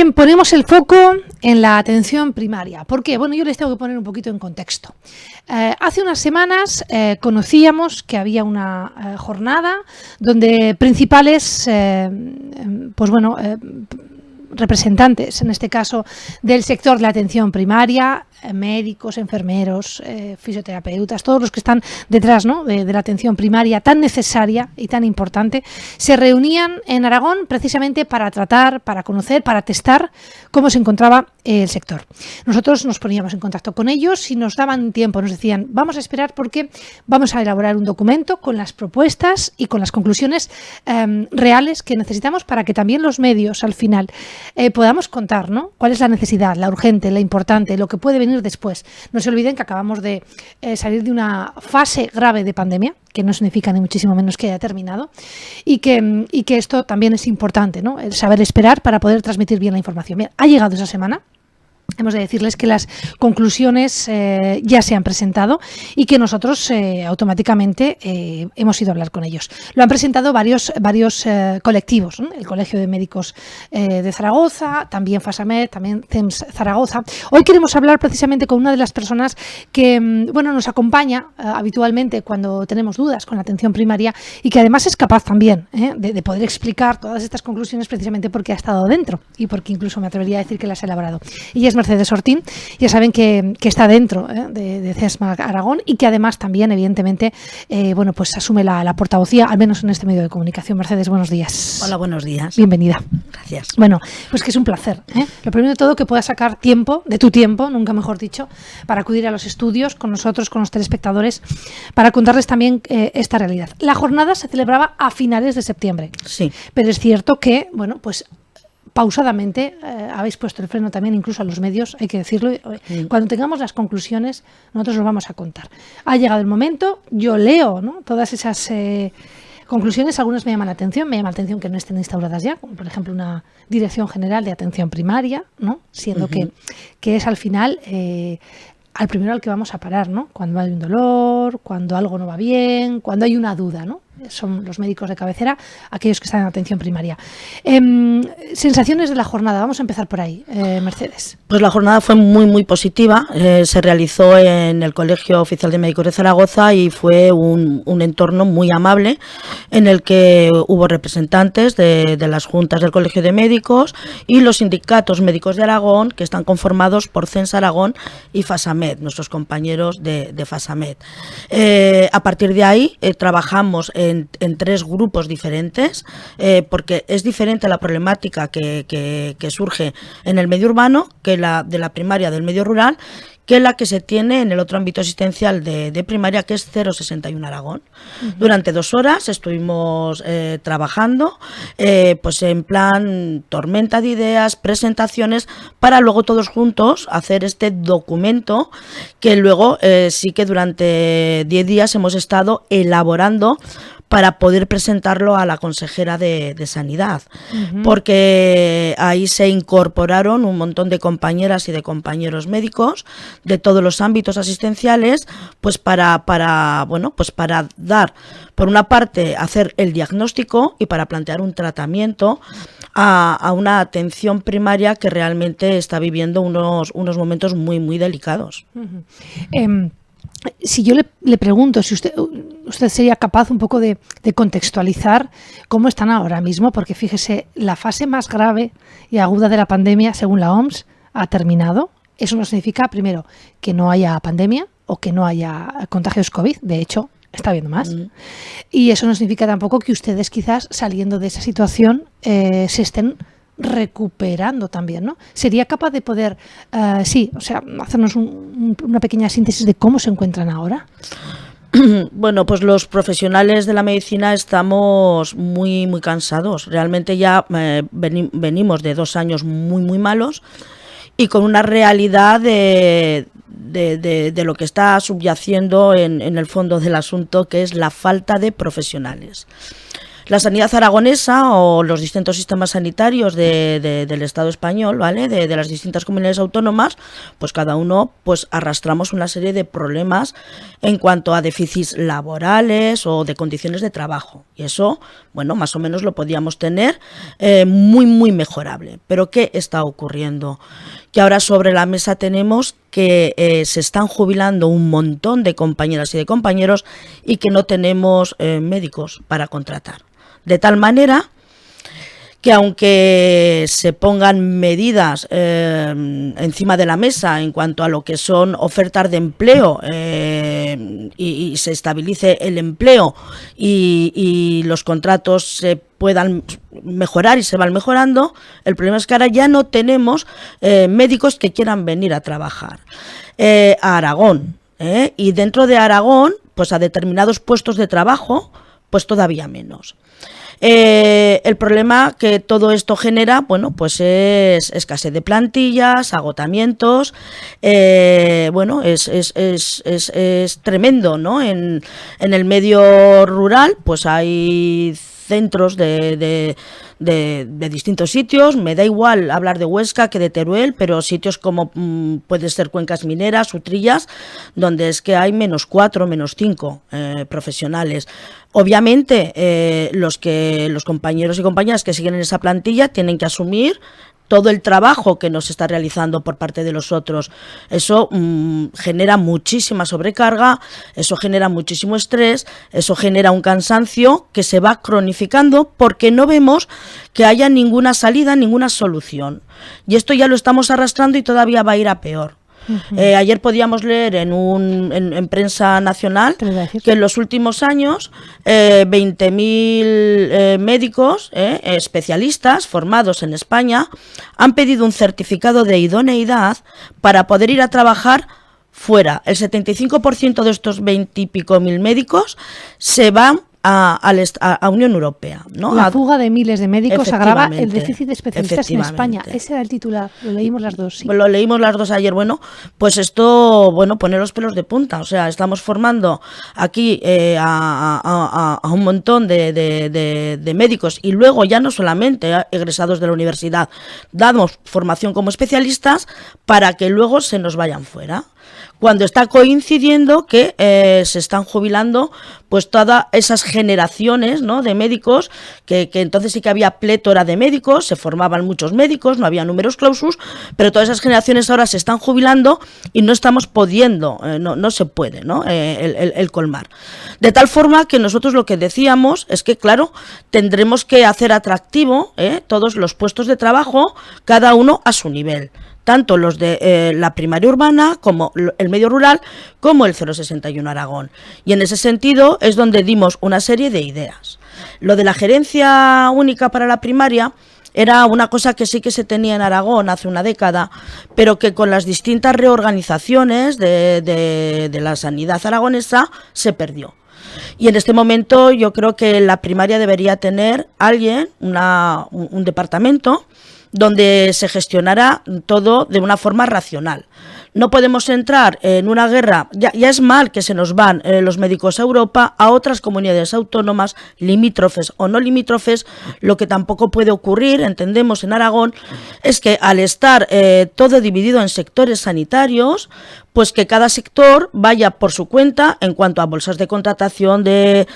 Bien, ponemos el foco en la atención primaria. ¿Por qué? Bueno, yo les tengo que poner un poquito en contexto. Hace unas semanas conocíamos que había una jornada donde principales, representantes, en este caso, del sector de la atención primaria, médicos, enfermeros, fisioterapeutas, todos los que están detrás, ¿no?, de la atención primaria tan necesaria y tan importante, se reunían en Aragón precisamente para tratar, para conocer, para testar cómo se encontraba el sector. Nosotros nos poníamos en contacto con ellos y nos daban tiempo, nos decían, vamos a esperar porque vamos a elaborar un documento con las propuestas y con las conclusiones reales que necesitamos para que también los medios al final podamos contar, ¿no?, cuál es la necesidad, la urgente, la importante, lo que puede venir después. No se olviden que acabamos de salir de una fase grave de pandemia, que no significa ni muchísimo menos que haya terminado, y que esto también es importante, ¿no?, el saber esperar para poder transmitir bien la información. Bien, ha llegado esa semana. Hemos de decirles que las conclusiones ya se han presentado y que nosotros automáticamente hemos ido a hablar con ellos. Lo han presentado varios colectivos, ¿no? El Colegio de Médicos de Zaragoza, también FASAMED, también CEMS Zaragoza. Hoy queremos hablar precisamente con una de las personas que nos acompaña habitualmente cuando tenemos dudas con la atención primaria y que además es capaz también de poder explicar todas estas conclusiones precisamente porque ha estado dentro y porque incluso me atrevería a decir que las ha elaborado. Y es Mercedes Ortín, ya saben que está dentro de CESMA Aragón y que además también, evidentemente, asume la portavocía, al menos en este medio de comunicación. Mercedes, buenos días. Hola, buenos días. Bienvenida. Gracias. Bueno, pues que es un placer. Lo primero de todo, que puedas sacar tiempo, de tu tiempo, nunca mejor dicho, para acudir a los estudios con nosotros, con los telespectadores, para contarles también esta realidad. La jornada se celebraba a finales de septiembre. Sí. Pero es cierto que, pausadamente habéis puesto el freno también incluso a los medios, hay que decirlo. Cuando tengamos las conclusiones, nosotros lo vamos a contar. Ha llegado el momento, yo leo, ¿no?, todas esas conclusiones, algunas me llaman la atención que no estén instauradas ya, como por ejemplo una Dirección General de Atención Primaria, ¿no?, siendo que es al final al primero al que vamos a parar, ¿no?, cuando hay un dolor, cuando algo no va bien, cuando hay una duda, ¿no? Son los médicos de cabecera, aquellos que están en atención primaria. Sensaciones de la jornada, vamos a empezar por ahí, Mercedes. Pues la jornada fue muy, muy positiva, se realizó en el Colegio Oficial de Médicos de Zaragoza y fue un entorno muy amable en el que hubo representantes de las juntas del Colegio de Médicos y los sindicatos médicos de Aragón, que están conformados por CENS Aragón y FASAMED, nuestros compañeros de FASAMED. A partir de ahí trabajamos en tres grupos diferentes, porque es diferente la problemática que surge en el medio urbano que de la primaria del medio rural, que la que se tiene en el otro ámbito asistencial de primaria, que es 061 Aragón. Durante 2 horas estuvimos trabajando, pues en plan tormenta de ideas, presentaciones, para luego todos juntos hacer este documento que luego sí que durante 10 días hemos estado elaborando para poder presentarlo a la consejera de Sanidad, porque ahí se incorporaron un montón de compañeras y de compañeros médicos de todos los ámbitos asistenciales, pues para dar, por una parte, hacer el diagnóstico y para plantear un tratamiento a una atención primaria que realmente está viviendo unos momentos muy, muy delicados. Si yo le pregunto si usted sería capaz un poco de contextualizar cómo están ahora mismo, porque fíjese, la fase más grave y aguda de la pandemia, según la OMS, ha terminado. Eso no significa, primero, que no haya pandemia o que no haya contagios COVID. De hecho, está habiendo más. Y eso no significa tampoco que ustedes, quizás, saliendo de esa situación, se estén recuperando también, ¿no? ¿Sería capaz de poder, hacernos una pequeña síntesis de cómo se encuentran ahora? Bueno, pues los profesionales de la medicina estamos muy, muy cansados. Realmente ya venimos de 2 años muy, muy malos y con una realidad de lo que está subyaciendo en el fondo del asunto, que es la falta de profesionales. La sanidad aragonesa o los distintos sistemas sanitarios del Estado español, ¿vale?, de las distintas comunidades autónomas, pues cada uno pues arrastramos una serie de problemas en cuanto a déficits laborales o de condiciones de trabajo. Y eso, bueno, más o menos lo podíamos tener muy mejorable. Pero ¿qué está ocurriendo? Que ahora sobre la mesa tenemos que se están jubilando un montón de compañeras y de compañeros y que no tenemos médicos para contratar. De tal manera que aunque se pongan medidas encima de la mesa en cuanto a lo que son ofertas de empleo y se estabilice el empleo y los contratos se puedan mejorar y se van mejorando, el problema es que ahora ya no tenemos médicos que quieran venir a trabajar a Aragón. Y dentro de Aragón, pues a determinados puestos de trabajo, pues todavía menos. El problema que todo esto genera, bueno, pues es escasez de plantillas, agotamientos, bueno, es tremendo, ¿no? En el medio rural, pues hay centros de distintos sitios, me da igual hablar de Huesca que de Teruel, pero sitios como puede ser Cuencas Mineras, Utrillas, donde es que hay -4, -5 profesionales. Obviamente los compañeros y compañeras que siguen en esa plantilla tienen que asumir todo el trabajo que nos está realizando por parte de los otros. Eso genera muchísima sobrecarga, eso genera muchísimo estrés, eso genera un cansancio que se va cronificando porque no vemos que haya ninguna salida, ninguna solución. Y esto ya lo estamos arrastrando y todavía va a ir a peor. Ayer podíamos leer en prensa nacional que en los últimos años 20.000 médicos especialistas formados en España han pedido un certificado de idoneidad para poder ir a trabajar fuera. El 75% de estos 20 y pico mil médicos se van a Unión Europea, ¿no? La fuga de miles de médicos agrava el déficit de especialistas en España. Ese era el titular, lo leímos las dos. Sí. Lo leímos las dos ayer. Bueno, pues esto, bueno, pone los pelos de punta. O sea, estamos formando aquí a un montón de médicos y luego ya no solamente egresados de la universidad, damos formación como especialistas para que luego se nos vayan fuera. Cuando está coincidiendo que se están jubilando pues todas esas generaciones, ¿no?, de médicos, que entonces sí que había plétora de médicos, se formaban muchos médicos, no había numerus clausus, pero todas esas generaciones ahora se están jubilando y no estamos pudiendo, no se puede, ¿no?, el colmar. De tal forma que nosotros lo que decíamos es que, claro, tendremos que hacer atractivo todos los puestos de trabajo, cada uno a su nivel. Tanto los de la primaria urbana, como el medio rural, como el 061 Aragón. Y en ese sentido es donde dimos una serie de ideas. Lo de la gerencia única para la primaria era una cosa que sí que se tenía en Aragón hace una década, pero que con las distintas reorganizaciones de la sanidad aragonesa se perdió. Y en este momento yo creo que la primaria debería tener alguien, un departamento, donde se gestionará todo de una forma racional. No podemos entrar en una guerra, ya es mal que se nos van los médicos a Europa, a otras comunidades autónomas, limítrofes o no limítrofes. Lo que tampoco puede ocurrir, entendemos, en Aragón, es que al estar todo dividido en sectores sanitarios, pues que cada sector vaya por su cuenta en cuanto a bolsas de contratación de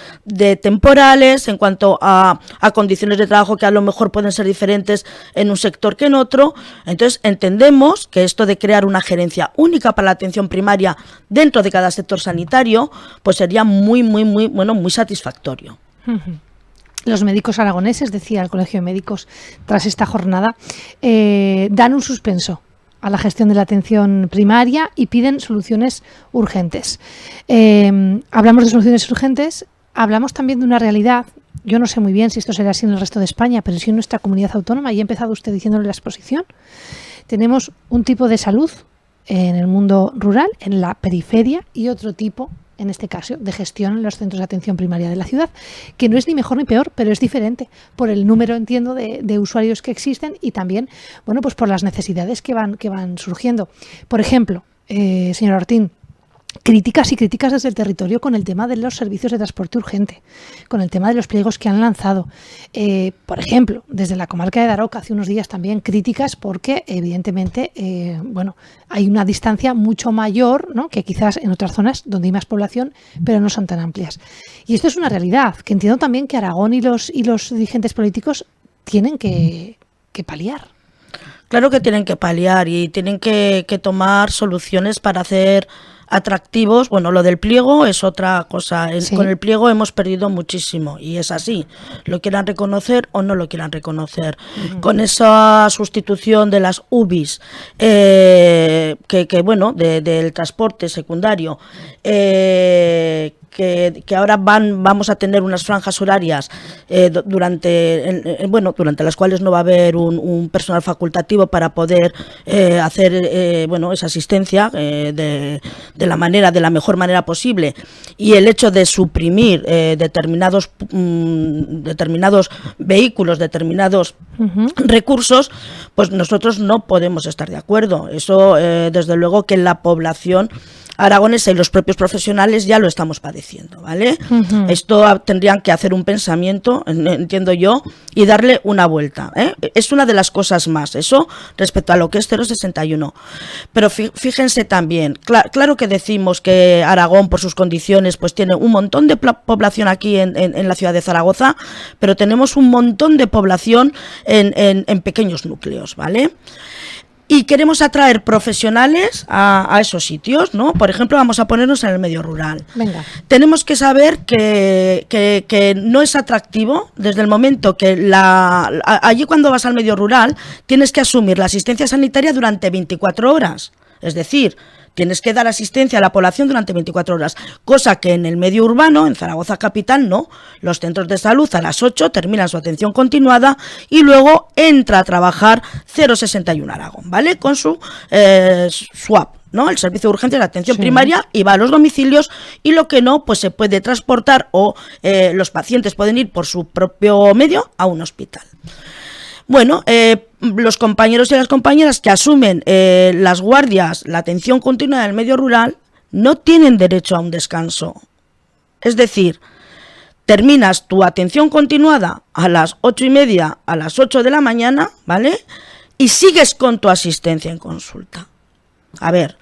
temporales, en cuanto a condiciones de trabajo que a lo mejor pueden ser diferentes en un sector que en otro. Entonces entendemos que esto de crear una gerencia única para la atención primaria dentro de cada sector sanitario, pues sería muy satisfactorio. Los médicos aragoneses, decía el Colegio de Médicos tras esta jornada, dan un suspenso a la gestión de la atención primaria y piden soluciones urgentes. Hablamos de soluciones urgentes, hablamos también de una realidad. Yo no sé muy bien si esto será así en el resto de España, pero sí en nuestra comunidad autónoma, y ha empezado usted diciéndole la exposición. Tenemos un tipo de salud en el mundo rural, en la periferia, y otro tipo, en este caso, de gestión en los centros de atención primaria de la ciudad, que no es ni mejor ni peor, pero es diferente por el número, entiendo, de usuarios que existen y también, bueno, pues por las necesidades que van surgiendo. Por ejemplo, señor Ortín, críticas y críticas desde el territorio con el tema de los servicios de transporte urgente, con el tema de los pliegos que han lanzado. Por ejemplo, desde la comarca de Daroca hace unos días también críticas porque evidentemente hay una distancia mucho mayor, ¿no?, que quizás en otras zonas donde hay más población, pero no son tan amplias. Y esto es una realidad, que entiendo también que Aragón y los dirigentes políticos tienen que paliar. Claro que tienen que paliar y tienen que tomar soluciones para hacer atractivos. Bueno, lo del pliego es otra cosa. Sí. Con el pliego hemos perdido muchísimo y es así, lo quieran reconocer o no lo quieran reconocer. Con esa sustitución de las UBIs, del transporte secundario, que ahora vamos a tener unas franjas horarias durante las cuales no va a haber un personal facultativo para poder hacer esa asistencia de la mejor manera posible, y el hecho de suprimir determinados vehículos, determinados recursos, pues nosotros no podemos estar de acuerdo. Eso desde luego que la población aragonesa y los propios profesionales ya lo estamos padeciendo, ¿vale? Esto tendrían que hacer un pensamiento, entiendo yo, y darle una vuelta, ¿eh? Es una de las cosas más, eso respecto a lo que es 061. Pero fíjense también, claro que decimos que Aragón, por sus condiciones, pues tiene un montón de población aquí en la ciudad de Zaragoza, pero tenemos un montón de población en pequeños núcleos, ¿vale? Y queremos atraer profesionales a esos sitios, ¿no? Por ejemplo, vamos a ponernos en el medio rural. Venga. Tenemos que saber que no es atractivo desde el momento que allí cuando vas al medio rural tienes que asumir la asistencia sanitaria durante 24 horas. Es decir, tienes que dar asistencia a la población durante 24 horas, cosa que en el medio urbano, en Zaragoza capital, no. Los centros de salud a las 8 terminan su atención continuada y luego entra a trabajar 061 Aragón, ¿vale? Con su SWAP, ¿no? El servicio de urgencia de atención primaria, y va a los domicilios, y lo que no, pues se puede transportar o los pacientes pueden ir por su propio medio a un hospital. Bueno, los compañeros y las compañeras que asumen las guardias, la atención continua del medio rural, no tienen derecho a un descanso. Es decir, terminas tu atención continuada a las 8:30, a las 8 de la mañana, ¿vale? Y sigues con tu asistencia en consulta. A ver,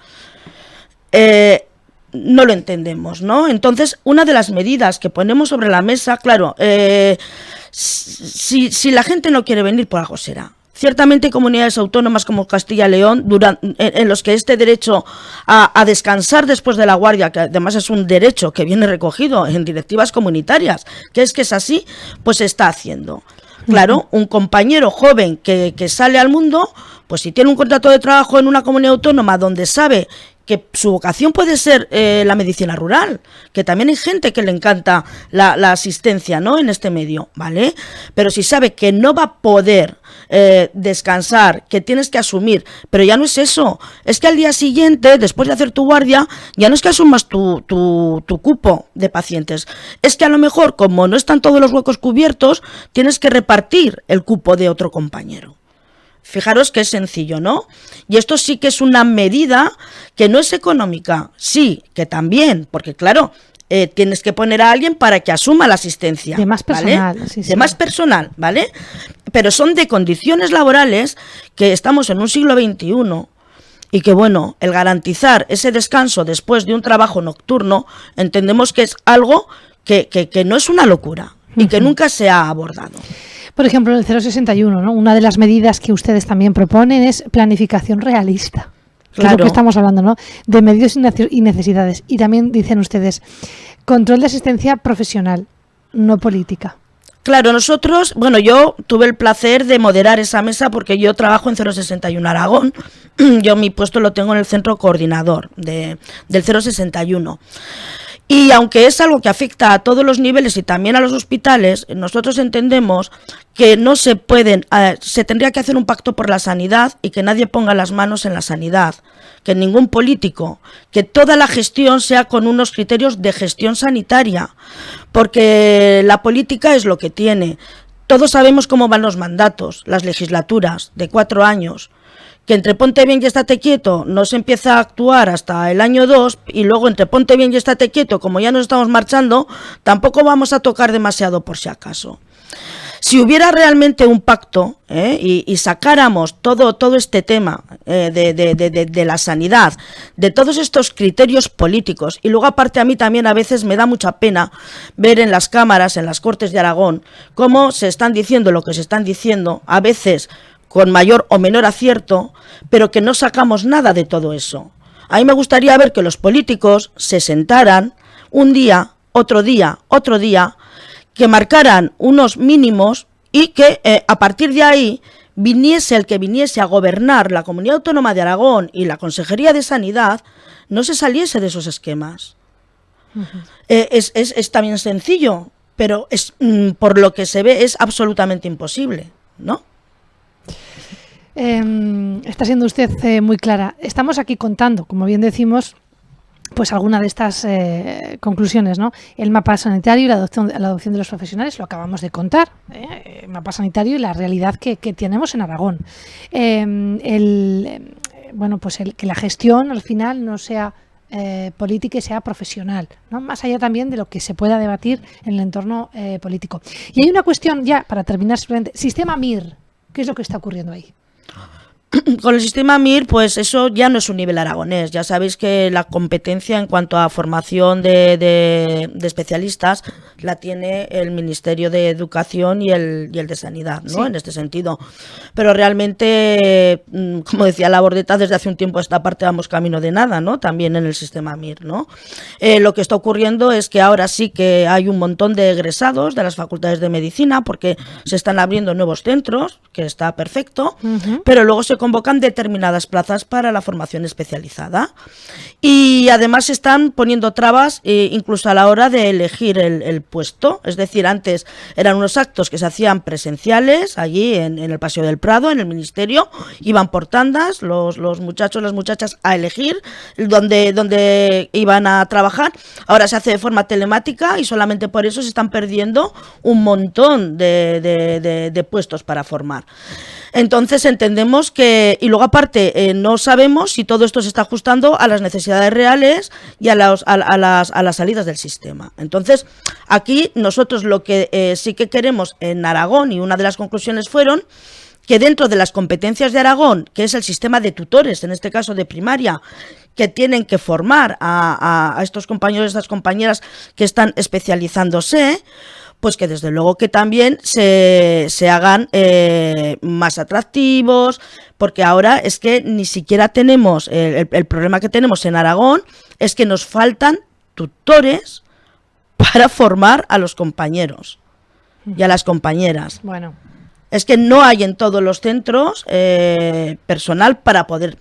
no lo entendemos, ¿no? Entonces, una de las medidas que ponemos sobre la mesa, claro, si la gente no quiere venir, por algo será. Ciertamente hay comunidades autónomas como Castilla y León en los que este derecho a descansar después de la guardia, que además es un derecho que viene recogido en directivas comunitarias, que es así, pues se está haciendo. Claro, un compañero joven que sale al mundo, pues si tiene un contrato de trabajo en una comunidad autónoma donde sabe que su vocación puede ser la medicina rural, que también hay gente que le encanta la asistencia, ¿no?, en este medio, ¿vale? Pero si sabe que no va a poder descansar, que tienes que asumir, pero ya no es eso, es que al día siguiente, después de hacer tu guardia, ya no es que asumas tu cupo de pacientes, es que a lo mejor, como no están todos los huecos cubiertos, tienes que repartir el cupo de otro compañero. Fijaros que es sencillo, ¿no? Y esto sí que es una medida que no es económica, sí, que también, porque claro, tienes que poner a alguien para que asuma la asistencia. De más personal. ¿Vale? Sí. De más personal, ¿vale? Pero son de condiciones laborales que estamos en un siglo XXI y que, bueno, el garantizar ese descanso después de un trabajo nocturno, entendemos que es algo que no es una locura y que nunca se ha abordado. Por ejemplo, en el 061, ¿no?, una de las medidas que ustedes también proponen es planificación realista. Claro. Es lo que estamos hablando, ¿no?, de medios y necesidades. Y también dicen ustedes, control de asistencia profesional, no política. Claro, nosotros, bueno, yo tuve el placer de moderar esa mesa porque yo trabajo en 061 Aragón. Yo mi puesto lo tengo en el centro coordinador del 061. Y aunque es algo que afecta a todos los niveles y también a los hospitales, nosotros entendemos que no se tendría que hacer un pacto por la sanidad y que nadie ponga las manos en la sanidad, que ningún político, que toda la gestión sea con unos criterios de gestión sanitaria, porque la política es lo que tiene. Todos sabemos cómo van los mandatos, las legislaturas de 4 años, que entre ponte bien y estate quieto no se empieza a actuar hasta el año 2, y luego entre ponte bien y estate quieto, como ya nos estamos marchando, tampoco vamos a tocar demasiado por si acaso. Si hubiera realmente un pacto y sacáramos todo este tema de la sanidad, de todos estos criterios políticos, y luego aparte a mí también a veces me da mucha pena ver en las cámaras, en las Cortes de Aragón, cómo se están diciendo lo que se están diciendo, a veces con mayor o menor acierto, pero que no sacamos nada de todo eso. A mí me gustaría ver que los políticos se sentaran un día, otro día, que marcaran unos mínimos y que a partir de ahí viniese el que viniese a gobernar la Comunidad Autónoma de Aragón y la Consejería de Sanidad, no se saliese de esos esquemas. Es también sencillo, pero por lo que se ve es absolutamente imposible, ¿no? Está siendo usted muy clara. Estamos aquí contando, como bien decimos, pues alguna de estas conclusiones, ¿no? El mapa sanitario y la adopción de los profesionales, lo acabamos de contar, el mapa sanitario y la realidad que tenemos en Aragón. Bueno, pues que la gestión al final no sea política y sea profesional, ¿no? Más allá también de lo que se pueda debatir en el entorno político. Y hay una cuestión ya, para terminar simplemente, sistema MIR, ¿qué es lo que está ocurriendo ahí? Con el sistema MIR, pues eso ya no es un nivel aragonés. Ya sabéis que la competencia en cuanto a formación de especialistas la tiene el Ministerio de Educación y el de Sanidad, ¿no? Sí. En este sentido. Pero realmente, como decía la Bordeta, desde hace un tiempo a esta parte vamos camino de nada, ¿no? También en el sistema MIR, ¿no? Lo que está ocurriendo es que ahora sí que hay un montón de egresados de las facultades de medicina, porque se están abriendo nuevos centros, que está perfecto, pero luego se convocan determinadas plazas para la formación especializada, y además se están poniendo trabas incluso a la hora de elegir el puesto. Es decir, antes eran unos actos que se hacían presenciales allí en el Paseo del Prado, en el Ministerio, iban por tandas los muchachos, las muchachas a elegir dónde iban a trabajar. Ahora se hace de forma telemática y solamente por eso se están perdiendo un montón de puestos para formar. Entonces entendemos que, y luego aparte no sabemos si todo esto se está ajustando a las necesidades reales y a las salidas del sistema. Entonces aquí nosotros lo que sí que queremos en Aragón, y una de las conclusiones fueron que dentro de las competencias de Aragón, que es el sistema de tutores, en este caso de primaria, que tienen que formar a estos compañeros y estas compañeras que están especializándose, pues que desde luego que también se hagan más atractivos, porque ahora es que ni siquiera tenemos, el problema que tenemos en Aragón es que nos faltan tutores para formar a los compañeros y a las compañeras. Bueno. Es que no hay en todos los centros personal para poder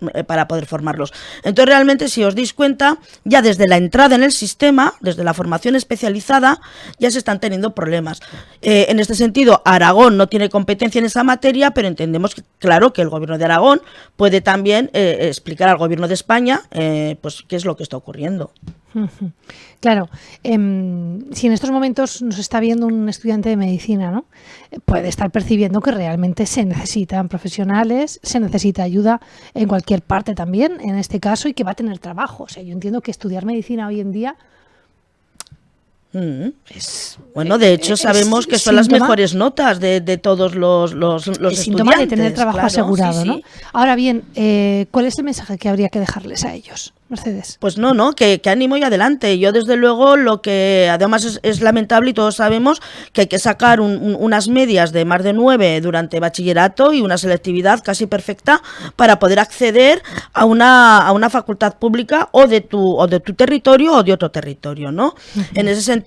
formarlos. Entonces, realmente, si os dais cuenta, ya desde la entrada en el sistema, desde la formación especializada, ya se están teniendo problemas. En este sentido, Aragón no tiene competencia en esa materia, pero entendemos que, claro, que el Gobierno de Aragón puede también explicar al Gobierno de España pues qué es lo que está ocurriendo. Claro, si en estos momentos nos está viendo un estudiante de medicina, ¿no? Puede estar percibiendo que realmente se necesitan profesionales, se necesita ayuda en cualquier parte también, en este caso, y que va a tener trabajo. O sea, yo entiendo que estudiar medicina hoy en día bueno, de hecho sabemos que son las mejores notas de todos los síntoma estudiantes. De tener trabajo asegurado, sí, ¿no? sí. Ahora bien, ¿cuál es el mensaje que habría que dejarles a ellos, Mercedes? Pues no, que ánimo y adelante. Yo desde luego lo que además es lamentable, y todos sabemos que hay que sacar unas medias de más de 9 durante bachillerato y una selectividad casi perfecta para poder acceder a una facultad pública o de tu territorio o de otro territorio, ¿no? En ese sentido,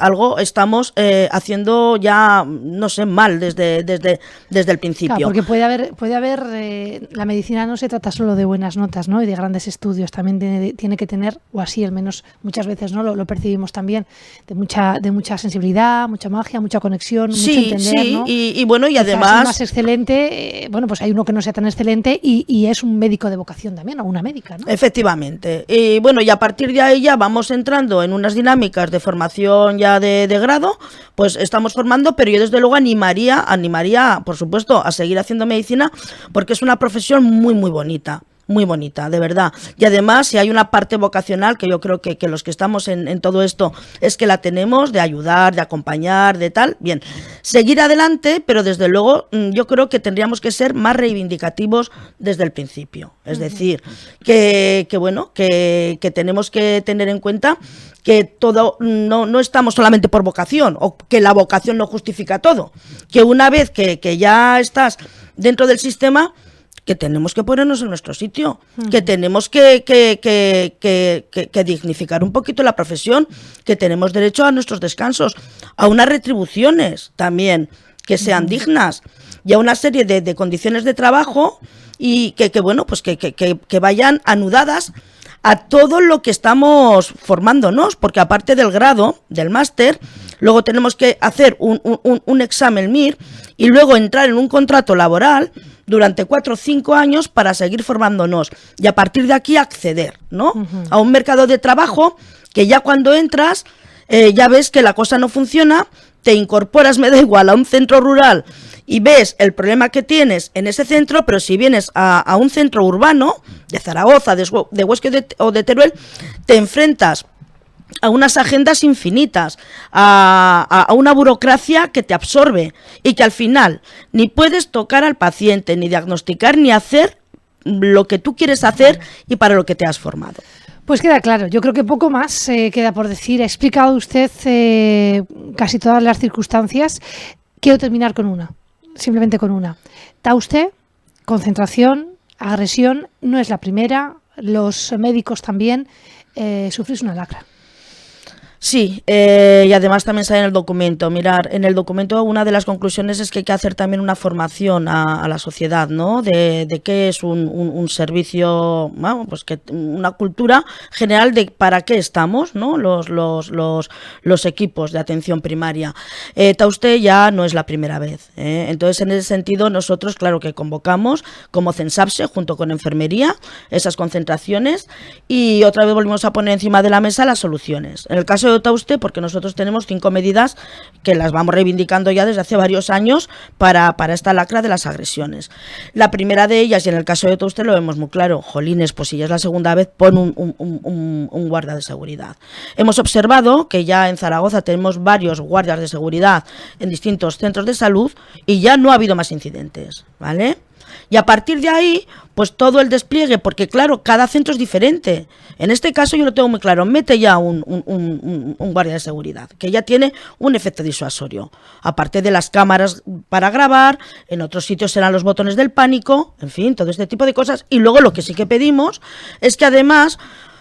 algo estamos haciendo ya, no sé, mal desde el principio. Claro, porque puede haber la medicina no se trata solo de buenas notas, ¿no? y de grandes estudios. También tiene que tener, o así al menos muchas veces, ¿no? Lo percibimos también, de mucha sensibilidad, mucha magia, mucha conexión, mucho entender, ¿no? Y bueno, y quizás además... el más excelente, bueno, pues hay uno que no sea tan excelente y es un médico de vocación también, o una médica, ¿no? Efectivamente. Y bueno, y a partir de ahí ya vamos entrando en unas dinámicas de formación ya de grado, pues estamos formando, pero yo desde luego animaría, por supuesto, a seguir haciendo medicina, porque es una profesión muy, muy bonita. Muy bonita, de verdad. Y además, si hay una parte vocacional, que yo creo que los que estamos en todo esto es que la tenemos, de ayudar, de acompañar, de tal, bien, seguir adelante, pero desde luego yo creo que tendríamos que ser más reivindicativos desde el principio. Es decir, que bueno, que tenemos que tener en cuenta que todo no estamos solamente por vocación, o que la vocación no justifica todo, que una vez que ya estás dentro del sistema, que tenemos que ponernos en nuestro sitio, que tenemos que dignificar un poquito la profesión, que tenemos derecho a nuestros descansos, a unas retribuciones también que sean dignas y a una serie de condiciones de trabajo y que bueno, pues que vayan anudadas a todo lo que estamos formándonos, porque aparte del grado, del máster, luego tenemos que hacer un examen MIR y luego entrar en un contrato laboral durante 4 o 5 años para seguir formándonos y a partir de aquí acceder, ¿no? A un mercado de trabajo que ya cuando entras ya ves que la cosa no funciona, te incorporas, me da igual, a un centro rural y ves el problema que tienes en ese centro, pero si vienes a un centro urbano de Zaragoza, de Huesca o de Teruel, te enfrentas a unas agendas infinitas, a una burocracia que te absorbe y que al final ni puedes tocar al paciente, ni diagnosticar, ni hacer lo que tú quieres hacer y para lo que te has formado. Pues queda claro, yo creo que poco más queda por decir. Ha explicado usted casi todas las circunstancias. Quiero terminar con una, simplemente con una. Tauste, concentración, agresión, no es la primera, los médicos también, sufrís una lacra. Sí, y además también sale en el documento. Mirar, en el documento una de las conclusiones es que hay que hacer también una formación a la sociedad, ¿no? De qué es un servicio, bueno, pues que una cultura general de para qué estamos, ¿no? Los equipos de atención primaria. Tauste ya no es la primera vez, ¿eh? Entonces, en ese sentido, nosotros, claro que convocamos como CENSAPSE, junto con enfermería, esas concentraciones y otra vez volvimos a poner encima de la mesa las soluciones. En el caso de Tauste, porque nosotros tenemos 5 medidas que las vamos reivindicando ya desde hace varios años para esta lacra de las agresiones. La primera de ellas, y en el caso de Tauste lo vemos muy claro, jolines, pues si ya es la segunda vez, pon un guardia de seguridad. Hemos observado que ya en Zaragoza tenemos varios guardias de seguridad en distintos centros de salud y ya no ha habido más incidentes, ¿vale? Y a partir de ahí, pues todo el despliegue, porque claro, cada centro es diferente. En este caso yo lo tengo muy claro, mete ya un guardia de seguridad, que ya tiene un efecto disuasorio. Aparte de las cámaras para grabar, en otros sitios serán los botones del pánico, en fin, todo este tipo de cosas. Y luego lo que sí que pedimos es que además,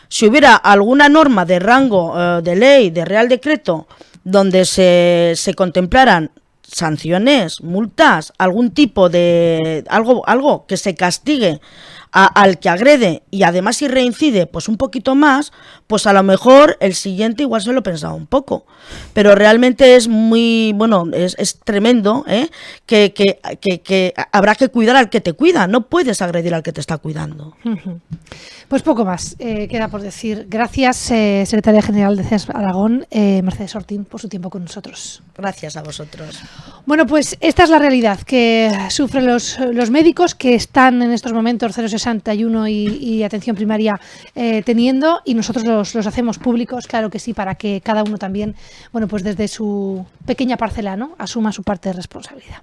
si hubiera alguna norma de rango de ley, de Real Decreto, donde se contemplaran sanciones, multas, algún tipo de algo que se castigue al que agrede y además si reincide pues un poquito más, pues a lo mejor el siguiente igual se lo pensaba un poco, pero realmente es muy, bueno, es tremendo, que habrá que cuidar al que te cuida, no puedes agredir al que te está cuidando. Pues poco más queda por decir. Gracias, Secretaria General de CES Aragón, Mercedes Ortín, por su tiempo con nosotros. Gracias a vosotros. Bueno, pues esta es la realidad que sufren los médicos que están en estos momentos 061 y atención primaria teniendo, y nosotros los hacemos públicos, claro que sí, para que cada uno también, bueno, pues desde su pequeña parcela, ¿no?, asuma su parte de responsabilidad.